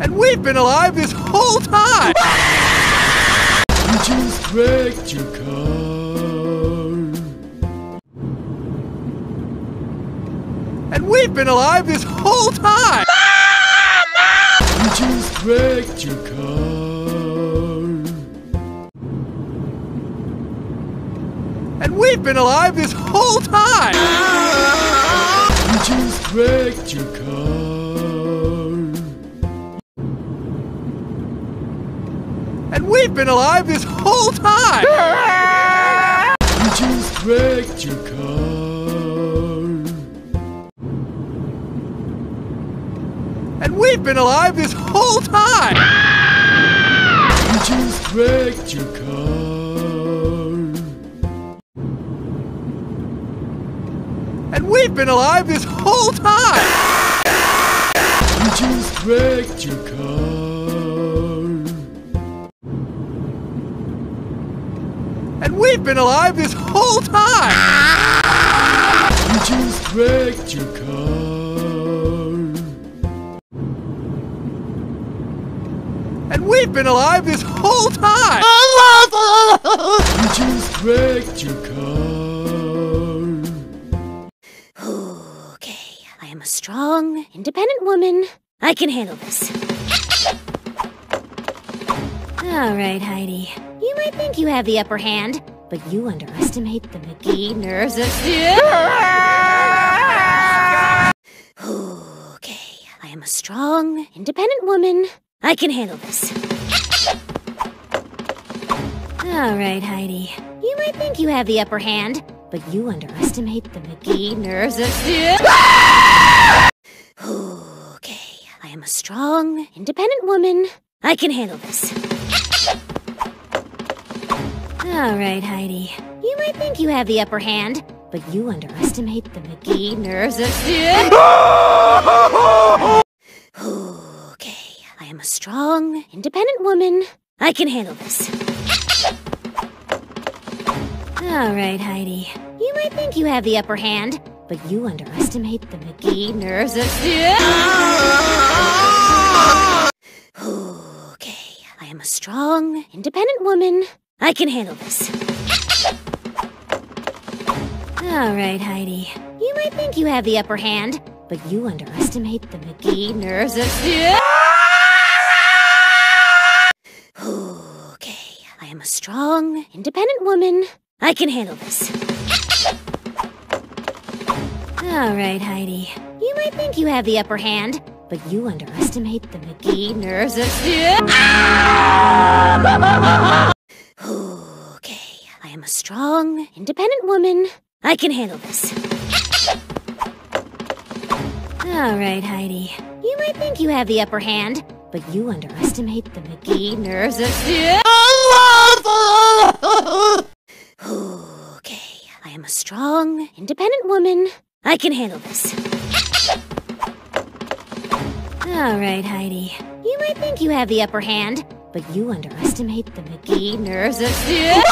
And we've been alive this whole time! You just wrecked your car. And we've been alive this whole time! You just wrecked your car. And we've been alive this whole time! You just wrecked your car. And we've been alive this whole time! You just wrecked your car. And we've been alive this whole time! You just wrecked your car. And we've been alive this whole time! You just wrecked your car. And we've been alive this whole time! You just wrecked your car. And we've been alive this whole time! You just wrecked your car. Okay, I am a strong, independent woman. I can handle this. All right, Heidi. You might think you have the upper hand, but you underestimate the McGee nerves of steel. Okay, I am a strong, independent woman. I can handle this. All right, Heidi. You might think you have the upper hand, but you underestimate the McGee nerves of steel. Okay, I am a strong, independent woman. I can handle this. All right, Heidi. You might think you have the upper hand, but you underestimate the McGee nerves of steel. Okay, I am a strong, independent woman. I can handle this. All right, Heidi. You might think you have the upper hand, but you underestimate the McGee nerves of steel. Okay, I am a strong, independent woman. I can handle this. All right, Heidi. You might think you have the upper hand, but you underestimate the McGee nerves of steel. Okay, I am a strong, independent woman. I can handle this. All right, Heidi. You might think you have the upper hand, but you underestimate the McGee nerves of steel. Okay, I am a strong, independent woman. I can handle this. All right, Heidi. You might think you have the upper hand, but you underestimate the McGee nerves of steel. Okay, I am a strong, independent woman. I can handle this. All right, Heidi. You might think you have the upper hand, but you underestimate the McGee nerves of steel.